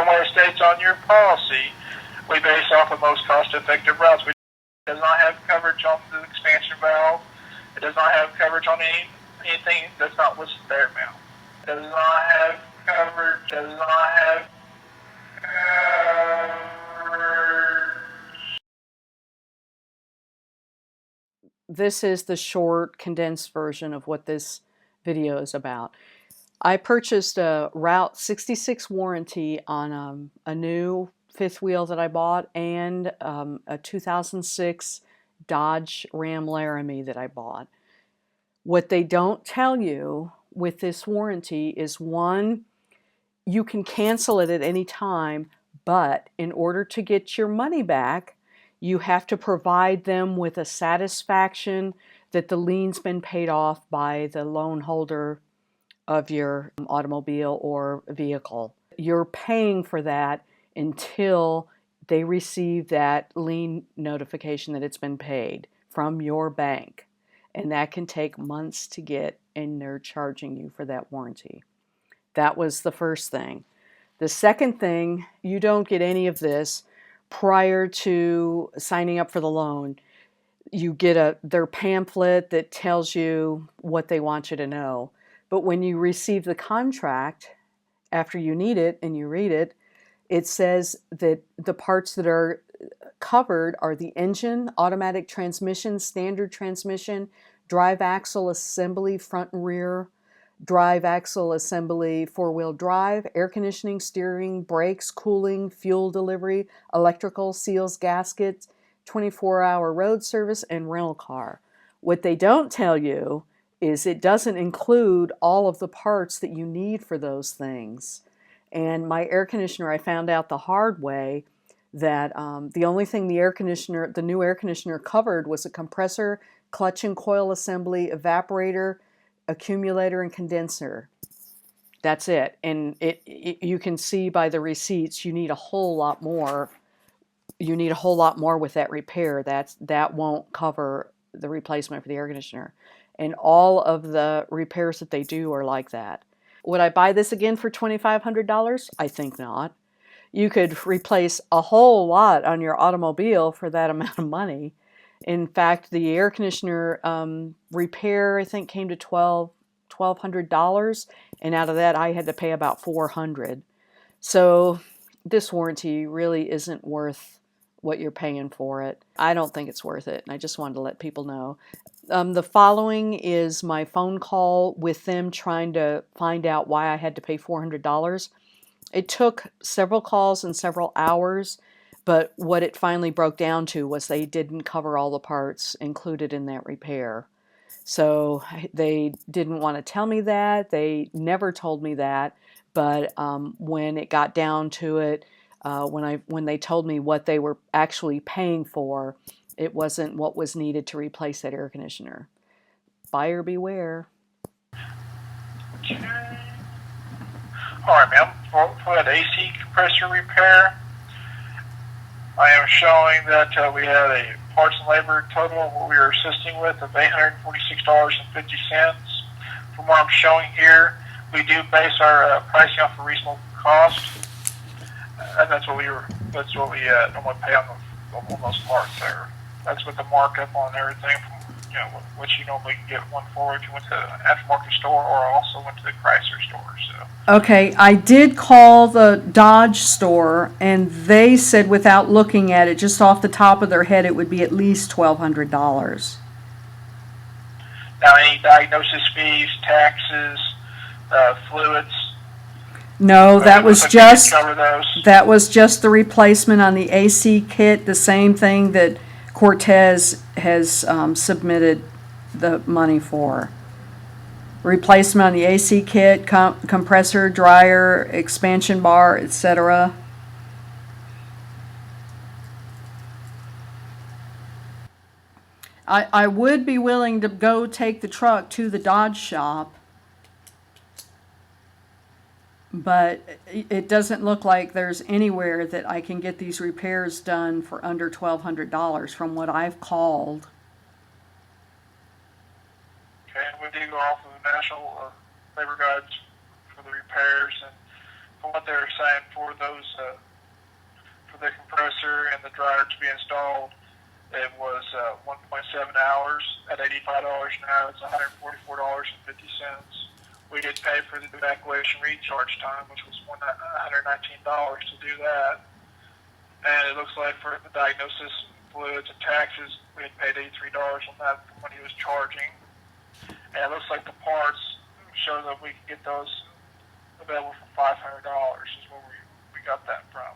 where it states on your policy, we base off the most cost-effective routes. It does not have coverage on the expansion valve. It does not have coverage on anything that's not listed there now. It does not have coverage. Does not have coverage. This is the short, condensed version of what this video is about. I purchased a Route 66 warranty on a new fifth wheel that I bought and a 2006 Dodge Ram Laramie that I bought. What they don't tell you with this warranty is, one, you can cancel it at any time, but in order to get your money back, you have to provide them with a satisfaction that the lien's been paid off by the loan holder of your automobile or vehicle. You're paying for that until they receive that lien notification that it's been paid from your bank. And that can take months to get, and they're charging you for that warranty. That was the first thing. The second thing, you don't get any of this prior to signing up for the loan. You get their pamphlet that tells you what they want you to know. But when you receive the contract, after you need it and you read it, it says that the parts that are covered are the engine, automatic transmission, standard transmission, drive axle assembly, front and rear, drive axle assembly, four-wheel drive, air conditioning, steering, brakes, cooling, fuel delivery, electrical, seals, gaskets, 24-hour road service, and rental car. What they don't tell you is it doesn't include all of the parts that you need for those things. And my air conditioner, I found out the hard way that the only thing the new air conditioner covered was a compressor, clutch and coil assembly, evaporator, accumulator, and condenser. That's it. And you can see by the receipts you need a whole lot more. You need a whole lot more with that repair. That won't cover the replacement for the air conditioner. And all of the repairs that they do are like that. Would I buy this again for $2,500? I think not. You could replace a whole lot on your automobile for that amount of money. In fact, the air conditioner repair, I think, came to $1,200, and out of that I had to pay about $400. So this warranty really isn't worth what you're paying for it. I don't think it's worth it, and I just wanted to let people know. The following is my phone call with them trying to find out why I had to pay $400. It took several calls and several hours, but what it finally broke down to was they didn't cover all the parts included in that repair. So they didn't want to tell me that. They never told me that. But when it got down to it, when they told me what they were actually paying for, it wasn't what was needed to replace that air conditioner. Buyer beware. Okay. All right, ma'am. For that AC compressor repair, I am showing that we had a parts and labor total of what we were assisting with of $846.50. From what I'm showing here, we do base our pricing off a reasonable cost, and that's what we normally pay on those parts there. That's with the markup on everything from what you normally can get one for if you went to an aftermarket store or also went to the Chrysler store. So. Okay, I did call the Dodge store, and they said without looking at it, just off the top of their head, it would be at least $1,200. Now, any diagnosis fees, taxes, fluids? No, that was just the replacement on the AC kit, the same thing that Cortez has submitted the money for. Replacement on the AC kit, compressor, dryer, expansion bar, etc. I would be willing to go take the truck to the Dodge shop, but it doesn't look like there's anywhere that I can get these repairs done for under $1,200 from what I've called. Okay, and we do go off of the national labor guides for the repairs, and for what they're saying for those for the compressor and the dryer to be installed, it was 1.7 hours at $85 an hour. It's $144.50. We did pay for the evacuation recharge time, which was $119 to do that. And it looks like for the diagnosis, fluids, and taxes, we had paid $83 on that from what he was charging. And it looks like the parts show that we can get those available for $500 is where we got that from.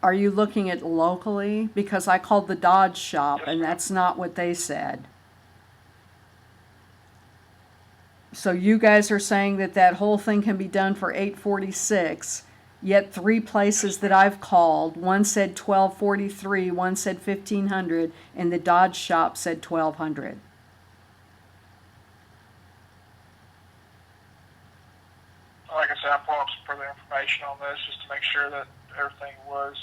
Are you looking at locally? Because I called the Dodge shop, Yes, and ma'am. that's not what they said. So you guys are saying that that whole thing can be done for $846, yet 3 places that I've called, one said $1243, one said $1,500, and the Dodge shop said $1,200. Like I said, I'm pulling up some further information on this just to make sure that everything was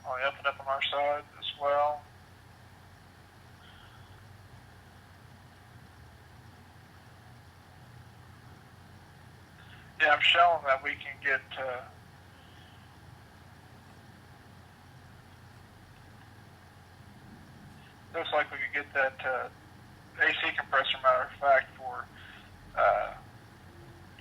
on the up and up on our side as well. Yeah, I'm showing that we can get looks like we could get that AC compressor, matter of fact, for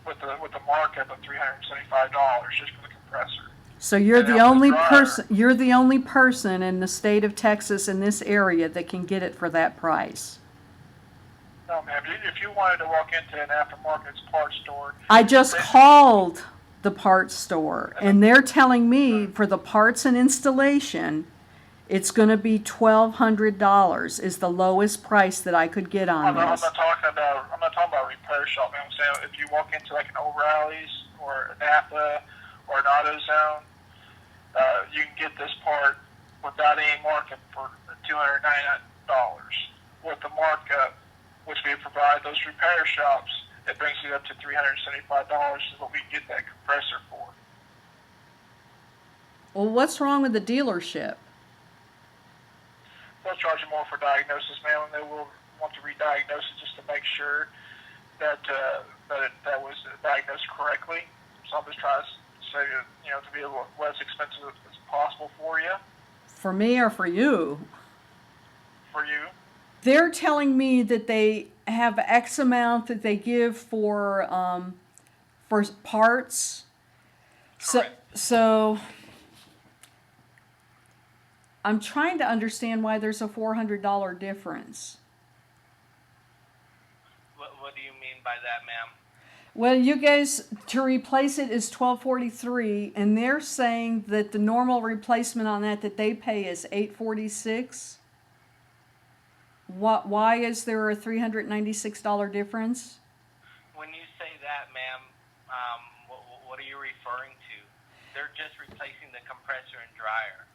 with the markup of $375 just for the compressor. So you're And the now for only dryer, person. You're the only person in the state of Texas in this area that can get it for that price. No, ma'am. If you wanted to walk into an aftermarket parts store, I just they, called the parts store, and they're telling me for the parts and installation, it's going to be $1,200 is the lowest price that I could get on I'm not this. talking about repair shop, man. I'm saying if you walk into like an O'Reilly's or a Napa or an AutoZone, you can get this part without any markup for $299. With the markup, which we provide those repair shops, it brings it up to $375 is what we get that compressor for. Well, what's wrong with the dealership? They'll charge you more for diagnosis, man, and they will want to re-diagnose it just to make sure that that was diagnosed correctly. So I'm just trying to say, to be a little less expensive as possible for you. For me or for you? For you. They're telling me that they have X amount that they give for parts. So I'm trying to understand why there's a $400 difference. What do you mean by that, ma'am? Well, you guys, to replace it is $1,243, and they're saying that the normal replacement on that they pay is $846. Why is there a $396 difference? When you say that, ma'am, what are you referring to? They're just replacing the compressor and dryer.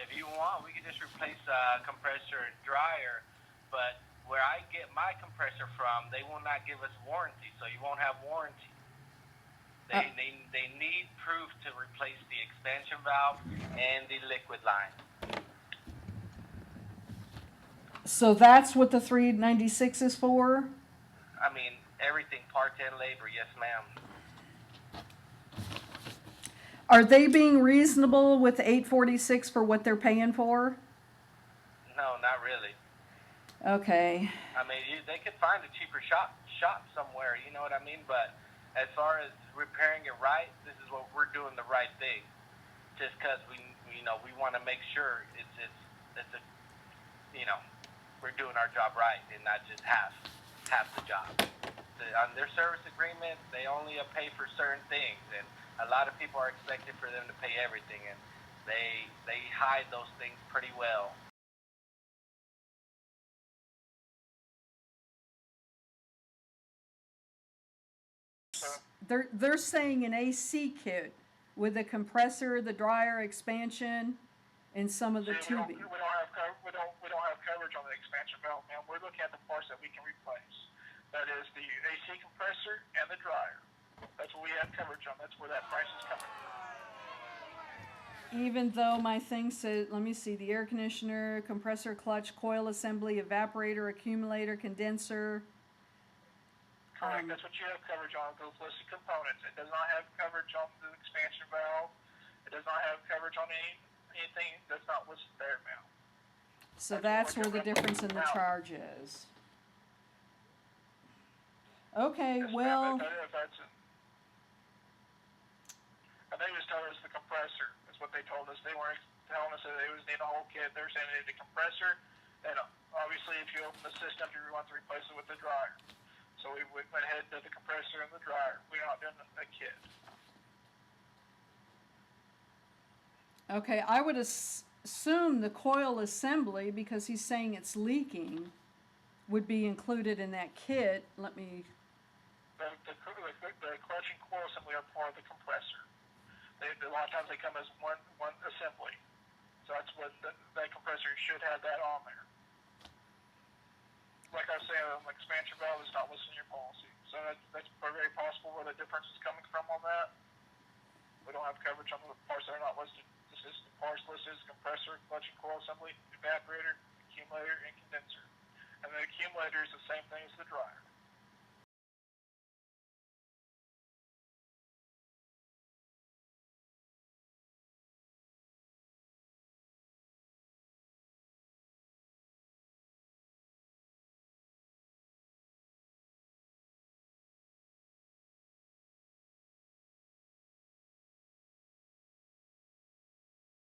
If you want, we can just replace compressor and dryer, but where I get my compressor from, they will not give us warranty, so you won't have warranty. They need proof to replace the expansion valve and the liquid line. So that's what the $396 is for? I mean, everything, parts and labor, yes, ma'am. Are they being reasonable with $846 for what they're paying for? No, not really. Okay. I mean, they could find a cheaper shop somewhere, you know what I mean? But as far as repairing it right, this is what we're doing the right thing. Just because we want to make sure we're doing our job right and not just half the job. On their service agreement, they only pay for certain things, and a lot of people are expected for them to pay everything, and they hide those things pretty well. They're saying an AC kit with the compressor, the dryer, expansion, and some of the tubing. We don't have coverage on the expansion valve, man. We're looking at the parts that we can replace. That is the AC compressor and the dryer. That's what we have coverage on. That's where that price is coming from. Even though my thing says, let me see, the air conditioner, compressor, clutch, coil assembly, evaporator, accumulator, condenser. Correct. That's what you have coverage on, those listed components. It does not have coverage on the expansion valve. It does not have coverage on anything that's not listed there, ma'am. So that's where the difference in the charge is. Okay, Yes, well, ma'am, if that's it. And they just told us the compressor is what they told us. They weren't telling us that they was need a whole kit. They were saying they need a compressor, and obviously if you open the system, you want to replace it with the dryer. So we went ahead and did the compressor and the dryer. We're not doing a kit. okay, I would assume the coil assembly, because he's saying it's leaking, would be included in that kit. Let me... The clutch and coil assembly are part of the compressor. A lot of times they come as one assembly. So that's what that compressor should have that on there. Like I was saying, the expansion valve is not listed in your policy. So that's very possible where the difference is coming from on that. We don't have coverage on the parts that are not listed. This is the parts listed as compressor, clutch and coil assembly, evaporator, accumulator, and condenser. And the accumulator is the same thing as the dryer.